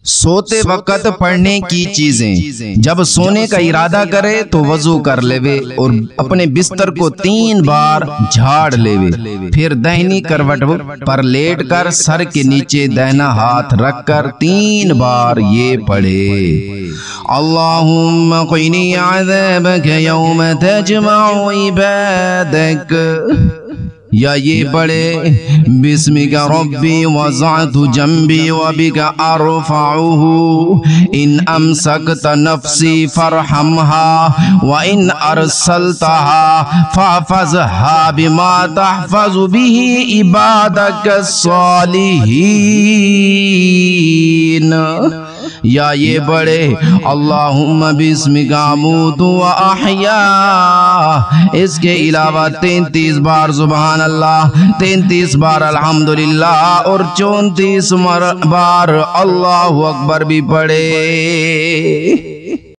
سوتے وقت پڑھنے کی چیزیں، جب سونے کا ارادہ کرے تو وضو کر لیوے اور اپنے بستر کو 3 بار جھاڑ لیوے، پھر دہنی کروٹ پر لیٹ کر سر کے نیچے دہنا ہاتھ رکھ کر 3 بار یہ پڑھے: اللہم قنی عذابک یوم تجمع عبادک، یا یہ پڑھے بسمک ربی وضعت جنبی وبک ارفعہ، ان امسکت نفسی فرحمها وان ارسلتها فاحفظها بما تحفظ به عبادک الصالحین، یا یہ پڑھے اللہم بسمک اموت و احیا۔ اس کے علاوہ 33 بار سبحان اللہ، 33 بار الحمدللہ اور 34 بار اللہ اکبر بھی پڑھے۔